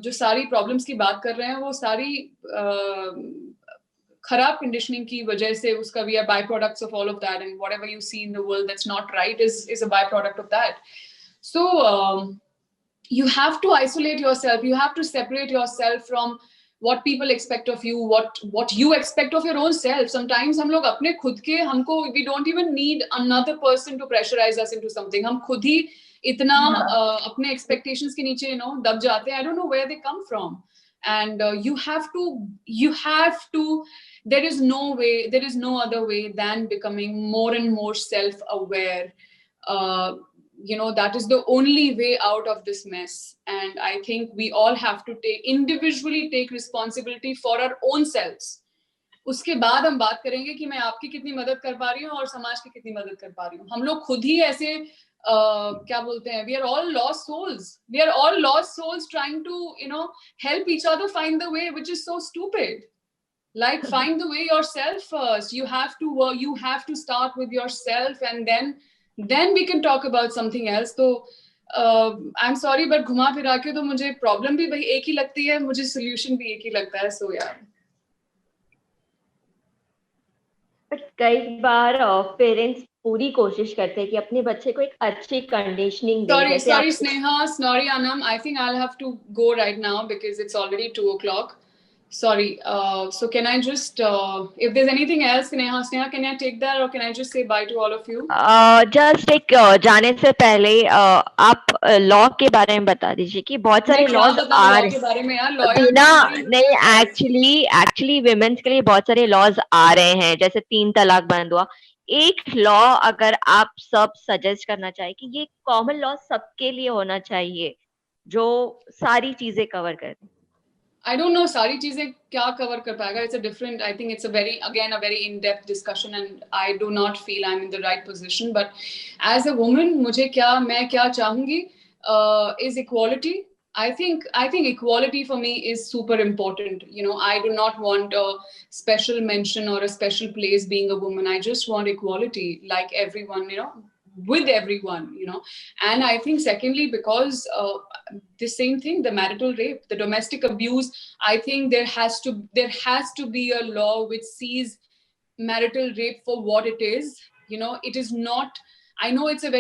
जो सारी प्रॉब्लम्स की बात कर रहे हैं वो सारी खराब कंडीशनिंग की वजह से उसका भी है, by products of all of that, and whatever you see in the world that's not right is a by product of that. So you have to isolate yourself, you have to separate yourself from what people expect of you, what you expect of your own self. Sometimes हम लोग अपने खुद के, हमको, we don't even need another person to pressurize us into something. हम खुद ही इतना अपने expectations के नीचे दब जाते हैं. I don't know where they come from, and you have to there is no other way than becoming more and more self-aware. That is the only way out of this mess, and I think we all have to individually take responsibility for our own selves. उसके बाद हम बात करेंगे कि मैं आपकी कितनी मदद कर पा रही हूँ और समाज की कितनी मदद कर पा रही हूँ. हम लोग खुद ही ऐसे क्या बोलते हैं, we are all lost souls trying to help each other find the way, which is so stupid. Like, find the way yourself first. You have to start with yourself, and then we can talk about something else. So I am sorry but घुमा फिरा के तो मुझे problem भी वही एक ही लगती है, मुझे सोल्यूशन भी एक ही लगता है. सो यार बट कई बार पेरेंट्स पूरी कोशिश करते हैं कि अपने बच्चे को एक अच्छी कंडीशनिंग दें, जैसे sorry आप Sneha, sorry Anam, I think I'll have to go right now because it's already 2 o'clock. Sorry. So can I just, if there's anything else, Sneha, can I take that or can I just say bye to all of you? Just एक जाने से पहले आप law के बारे में बता दीजिए कि बहुत सारे मैं क्या लॉज बताऊं आ लॉ रहे के बारे में यार, हैं लॉयर बिना नहीं, एक्चुअली विमेन्स के लिए बहुत सारे लॉज आ रहे हैं, जैसे 3 तलाक बंद हुआ. एक लॉ अगर आप सब सजेस्ट करना चाहे कि ये कॉमन लॉ सबके लिए होना चाहिए जो सारी चीजें कवर कर दे. I don't know सारी चीजें क्या cover कर पाएगा. It's a different, I think it's a very, again, a very in-depth discussion and I do not feel I'm in the right position. But as a woman, मैं क्या चाहूंगी is equality. I think equality for me is super important. You know, I do not want a special mention or a special place being a woman. I just want equality, like everyone, you know, with everyone, you know. And I think secondly, because the same thing, the marital rape, the domestic abuse, I think there has to be a law which sees marital rape for what it is. You know, it is not, I know it's a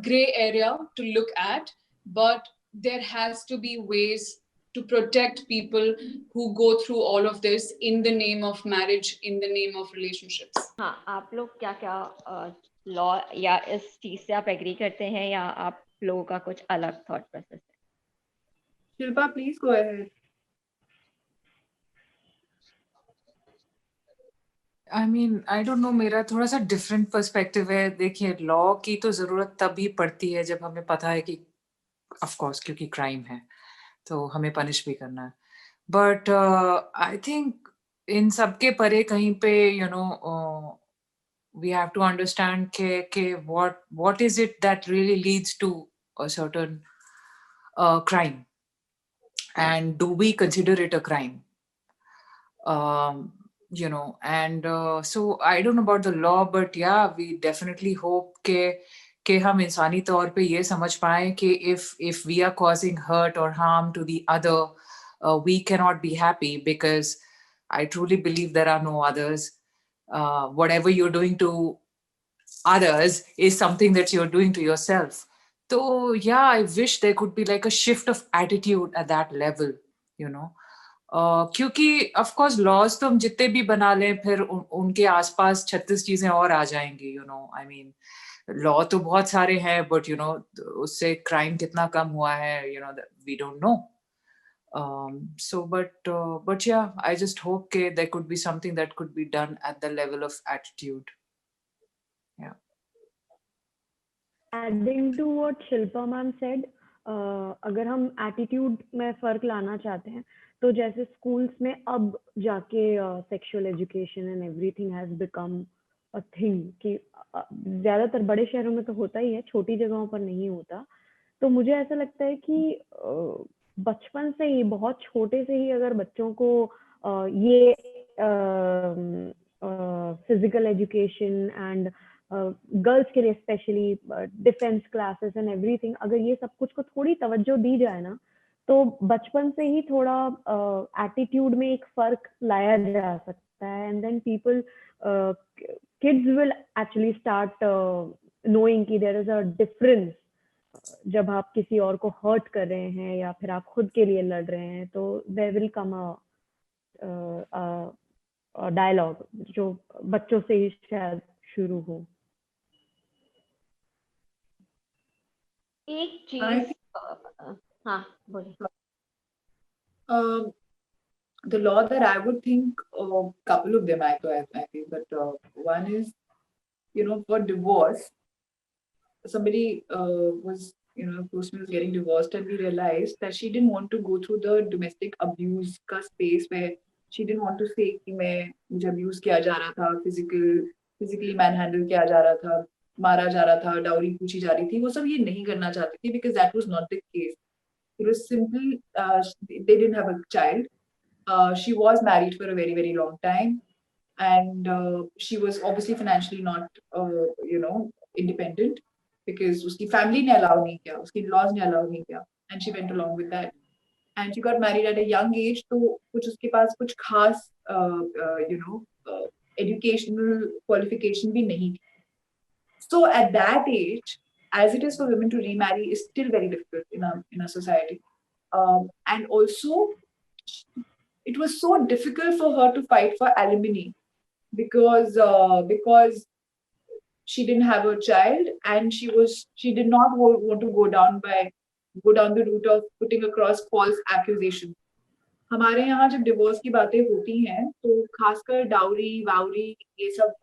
gray area to look at, but there has to be ways to protect people who go through all of this in the name of marriage, in the name of relationships. हाँ, आप लोग क्या क्या law या इस चीज से आप एग्री करते हैं या आप लोगों का कुछ अलग थॉट प्रोसेस है? Shilpa, please go ahead. I mean, I don't know, मेरा थोड़ा सा डिफरेंट पर्सपेक्टिव है. देखिए, लॉ की तो जरूरत तभी पड़ती है जब हमें पता है कि ऑफ कोर्स क्योंकि क्राइम है तो हमें पनिश भी करना है. बट आई थिंक इन सबके परे कहीं पे you know we have to understand what is it that really leads to a certain crime, and do we consider it a crime? You know, and so I don't know about the law, but yeah, we definitely hope कि हम इंसानी तौर पे ये समझ पाएं कि if we are causing hurt or harm to the other, we cannot be happy, because I truly believe there are no others. Whatever you're doing to others is something that you're doing to yourself. So yeah, I wish there could be like a shift of attitude at that level, you know. क्योंकि of course laws तो हम जितने भी बना लें फिर उनके आसपास 36 चीजें और आ जाएंगी, you know. I mean, law तो बहुत सारे हैं, बट यू नो उससे क्राइम कितना कम हुआ है, you know, we don't know. So but yeah, I just hope there could be something that could be done at the level of attitude. Yeah. Adding to what Shilpa ma'am said, अगर हम attitude में फर्क लाना चाहते हैं तो जैसे schools में अब जाके sexual education and everything has become a thing कि ज्यादातर बड़े शहरों में तो होता ही है, छोटी जगहों पर नहीं होता. तो मुझे ऐसा लगता है कि बचपन से ही, बहुत छोटे से ही अगर बच्चों को ये फिजिकल एजुकेशन एंड गर्ल्स के लिए specially defence classes and everything, अगर ये सब कुछ को थोड़ी तवज्जो दी जाए ना, तो बचपन से ही थोड़ा एटीट्यूड में एक फर्क लाया जा सकता है. And then people, kids will actually start knowing कि देयर इज अ डिफरेंस जब आप किसी और को हर्ट कर रहे हैं या फिर आप खुद के लिए लड़ रहे हैं. तो there will come a dialogue जो बच्चों से ही शायद शुरू हो. एक चीज हाँ बोलिए. The law that I would think, a couple of them I think, but one is, you know, for divorce, somebody was, you know, a person was getting divorced and we realized that she didn't want to go through the domestic abuse ka space where she didn't want to say कि मुझे abuse किया जा रहा था, physically manhandle किया जा रहा था, मारा जा रहा था, dowry पूछी जा रही थी, वो सब ये नहीं करना चाहती थी, because that was not the case. It was simple, they didn't have a child. She was married for a very, very long time, and she was obviously financially not, you know, independent, because उसकी family ने allow नहीं किया, उसकी in-laws ने allow नहीं किया, and she went along with that. And she got married at a young age, तो कुछ उसके पास कुछ खास educational qualification भी नहीं थी. So at that age, as it is for women to remarry, is still very difficult in a society. And also, it was so difficult for her to fight for alimony because she didn't have a child, and she did not want to go down the route of putting across false accusation. हमारे यहाँ जब divorce की बातें होती हैं तो खासकर dowry वाउरी ये सब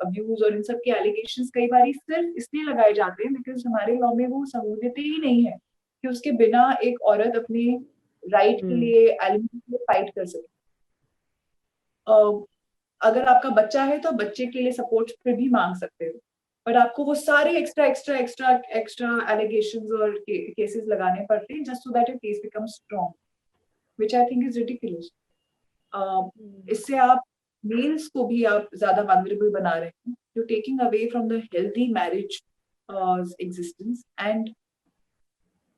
अब्यूज और इन सब के एलिगेशंस कई बार सिर्फ इसलिए लगाए जाते हैं बिकॉज हमारे लॉ में वो सहूलियतें ही नहीं है कि उसके बिना एक औरत अपने राइट के लिए एलिमेंट के लिए फाइट कर सके. अगर आपका बच्चा है तो बच्चे के लिए सपोर्ट फिर भी मांग सकते हो, बट आपको वो सारे एक्स्ट्रा एलिगेशंस और केसेस लगाने पड़ते हैं just so that your case becomes strong, which I think is ridiculous. इससे आप मेल्स को भी आप ज्यादा vulnerable बना रहे हैं. You're taking away from the healthy marriage existence, and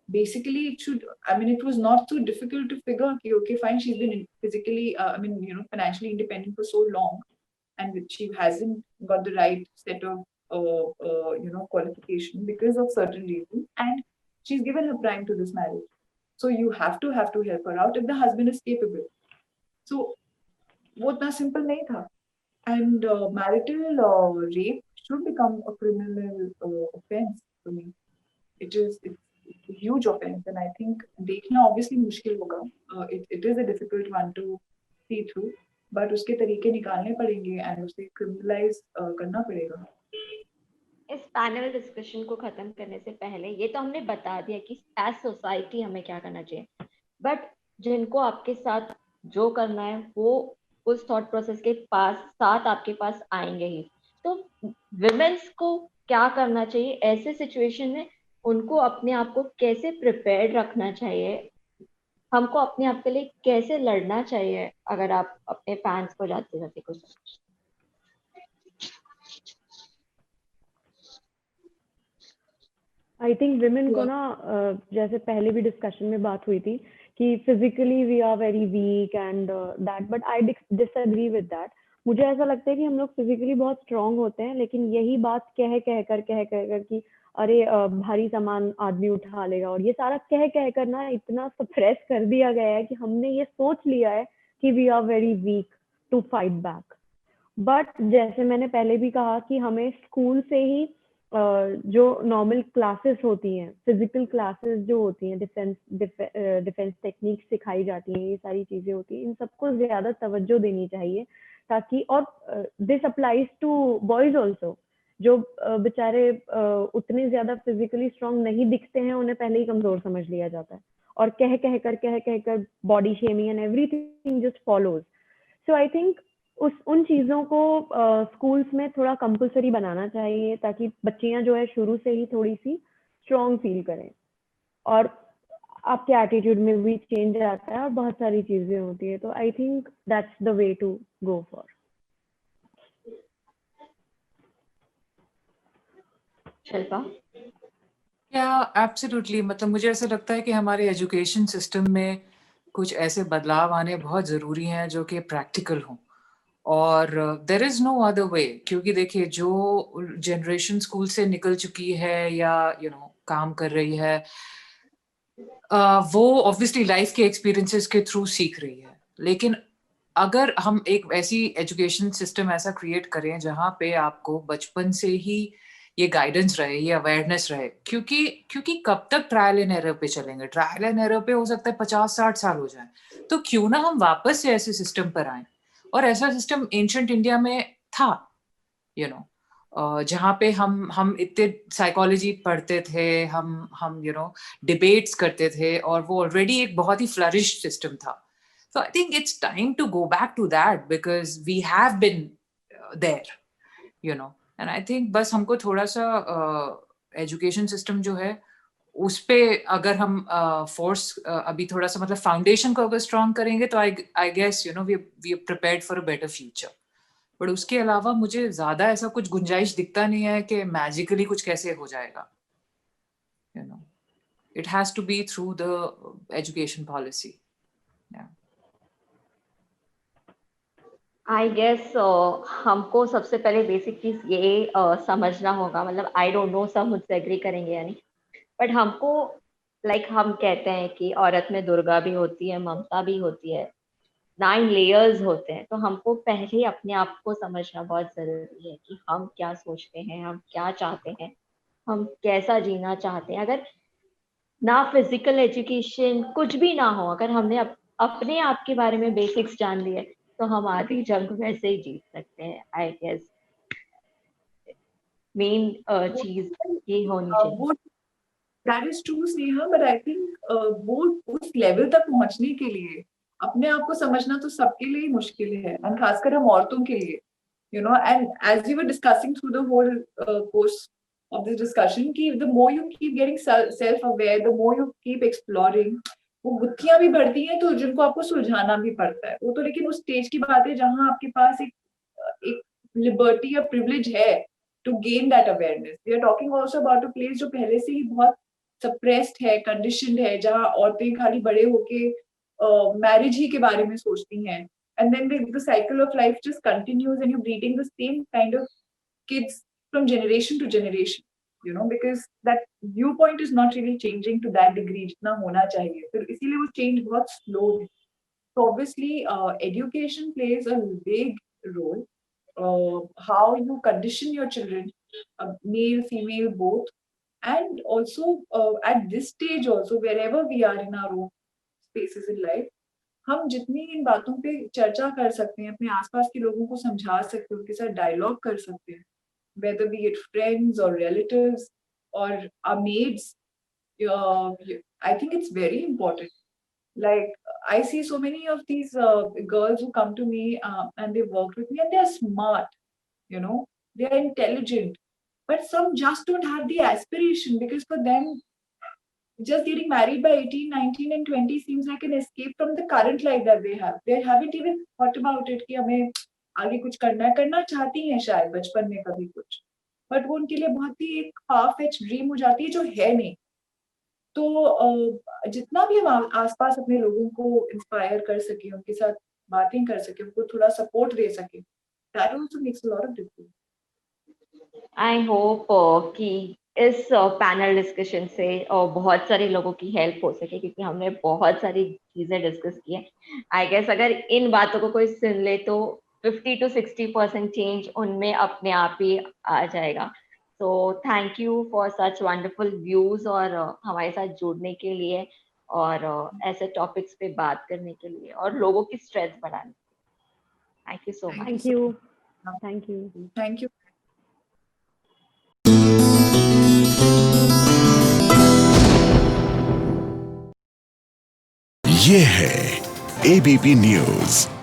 basically it was not so difficult to figure, okay, fine, she's been physically, financially independent for so long, and she hasn't got the right set of qualification because of certain reasons, and she's given her prime to this marriage. So you have to help her out if the husband is capable. So वो इतना simple नहीं था. And marital rape should become a criminal offense for me. It's a huge offense, and I think देखना obviously मुश्किल होगा. It is a difficult one to see through, but उसके तरीके निकालने पड़ेंगे and उसे criminalize करना पड़ेगा. इस पैनल डिस्कशन को खत्म करने से पहले ये तो हमने बता दिया कि एज सोसाइटी हमें क्या करना चाहिए, बट जिनको आपके साथ जो करना है वो उस थॉट प्रोसेस के साथ आपके पास आएंगे ही. तो विमेन्स को क्या करना चाहिए ऐसे सिचुएशन में, उनको अपने आप को कैसे प्रिपेयर्ड रखना चाहिए, हमको अपने आप के लिए कैसे लड़ना चाहिए, अगर आप अपने फैंस को जाते जाते कुछ. आई थिंक विमेन को ना जैसे पहले भी डिस्कशन में बात हुई थी कि physically we are very weak and that, but I disagree with that. मुझे ऐसा लगता है कि हम लोग फिजिकली बहुत स्ट्रांग होते हैं, लेकिन यही बात कह कर कि अरे भारी सामान आदमी उठा लेगा, और ये सारा कह कर ना इतना सप्रेस कर दिया गया है कि हमने ये सोच लिया है कि we are very weak to fight back. But जैसे मैंने पहले भी कहा कि हमें स्कूल से ही जो नॉर्मल क्लासेस होती हैं, फिजिकल क्लासेस जो होती हैं, डिफेंस टेक्निक सिखाई जाती हैं, ये सारी चीजें होती हैं, इन सबको ज्यादा तवज्जो देनी चाहिए ताकि, और this applies to boys also, जो बेचारे उतने ज्यादा फिजिकली स्ट्रांग नहीं दिखते हैं, उन्हें पहले ही कमजोर समझ लिया जाता है, और कह कर body shaming and everything just follows. So I think उन चीजों को स्कूल्स में थोड़ा कंपलसरी बनाना चाहिए ताकि बच्चियां जो है शुरू से ही थोड़ी सी स्ट्रांग फील करें, और आपके एटीट्यूड में भी चेंज आता है और बहुत सारी चीजें होती है. तो I think that's the way to go for. Shilpa? या एब्सोल्युटली, मतलब मुझे ऐसा लगता है कि हमारे एजुकेशन सिस्टम में कुछ ऐसे बदलाव आने बहुत ज़रूरी हैं जो कि प्रैक्टिकल हों, और there is no other way. क्योंकि देखिए, जो जनरेशन स्कूल से निकल चुकी है या काम कर रही है, वो ऑब्वियसली लाइफ के एक्सपीरियंसेस के थ्रू सीख रही है. लेकिन अगर हम एक ऐसी एजुकेशन सिस्टम ऐसा क्रिएट करें जहाँ पे आपको बचपन से ही ये गाइडेंस रहे, ये अवेयरनेस रहे, क्योंकि कब तक ट्रायल एंड एरर पे चलेंगे? ट्रायल एंड एरर पे हो सकता है 50-60 साल हो जाए. तो क्यों ना हम वापस से ऐसे सिस्टम पर आए, और ऐसा सिस्टम एंशिएंट इंडिया में था, जहाँ पे हम इतने साइकोलॉजी पढ़ते थे, हम डिबेट्स करते थे, और वो ऑलरेडी एक बहुत ही फ्लरिश्ड सिस्टम था. So I think it's time to go back to that because we have been there, and I think बस हमको थोड़ा सा एजुकेशन सिस्टम जो है उस पे अगर हम फोर्स अभी थोड़ा सा, मतलब फाउंडेशन को अगर स्ट्रॉन्ग करेंगे, तो I guess we are prepared for a better future. But उसके अलावा मुझे ज्यादा ऐसा कुछ गुंजाइश दिखता नहीं है कि मैजिकली कुछ कैसे हो जाएगा. You know, it has to be through the education policy. Yeah. I guess हमको सबसे पहले बेसिक चीज ये समझना होगा, मतलब आई डोंट नो सब मुझसे एग्री करेंगे या नहीं, बट हमको हम कहते हैं कि औरत में दुर्गा भी होती है, ममता भी होती है, 9 लेयर्स होते हैं. तो हमको पहले अपने आप को समझना बहुत जरूरी है कि हम क्या सोचते हैं, हम क्या चाहते हैं, हम कैसा जीना चाहते हैं. अगर ना फिजिकल एजुकेशन कुछ भी ना हो, अगर हमने अपने आप के बारे में बेसिक्स जान लिए, तो हम आधी जंग वैसे ही जीत सकते हैं. आई गेस मेन चीज ये होनी चाहिए. वो that is true, Sneha, but I think वो उस लेवल तक पहुंचने के लिए अपने आप को समझना तो सबके लिए ही मुश्किल है, और खासकर हम औरतों के लिए. You know, and as we were discussing through the whole course of this discussion, कि the more you keep getting self-aware, the more you keep exploring, वो गुत्थियां भी बढ़ती हैं तो जिनको आपको सुलझाना भी पड़ता है. वो तो लेकिन उस स्टेज की बात है जहां आपके पास एक लिबर्टी या प्रिविलेज है to gain that awareness. We are talking also about a place जो पहले से ही बहुत suppressed है, conditioned है, जहाँ औरतें खाली बड़े होके मैरिज ही के बारे में सोचती हैं. And then the cycle of life just continues, and you're breeding the same kind of kids from generation to generation, you know, because that viewpoint is not really changing to that degree जितना होना चाहिए. तो इसीलिए वो change बहुत slow है. So obviously, education plays a big role. How you condition your children, male, female, both, and also at this stage also, wherever we are in our own spaces in life, हम जितनी इन बातों पे चर्चा कर सकते हैं, अपने आसपास के लोगों को समझा सकते हैं, उनके साथ डायलॉग कर सकते हैं, whether be it friends or relatives or our maids, I think it's very important. Like, I see so many of these girls who come to me and they work with me, and they're smart, you know, they're intelligent, but some just don't have the aspiration, because for them, just getting married by 18, 19 and 20 seems like an escape from the current life that they have. They haven't even thought about it कि हमें आगे कुछ करना चाहती हैं शायद बचपन में कभी कुछ, but वो उनके लिए बहुत ही एक far-fetched dream हो जाती है जो है नहीं. तो जितना भी हम आसपास अपने लोगों को इंस्पायर कर सके, उनके साथ बातें कर सके, उनको थोड़ा सपोर्ट दे सके, that also makes a lot of difference. I hope कि इस पैनल डिस्कशन से बहुत सारे लोगों की हेल्प हो सके, क्योंकि हमने बहुत सारी चीजें डिस्कस की है. आई गेस अगर इन बातों को कोई सुन ले तो 50 to 60% चेंज उनमें अपने आप ही आ जाएगा. So thank you for such wonderful views और हमारे साथ जुड़ने के लिए और ऐसे टॉपिक्स पे बात करने के लिए और लोगों की स्ट्रेंथ बढ़ाने के लिए. Thank you so much. Thank you. Thank you. Thank you. ये है ABP न्यूज़.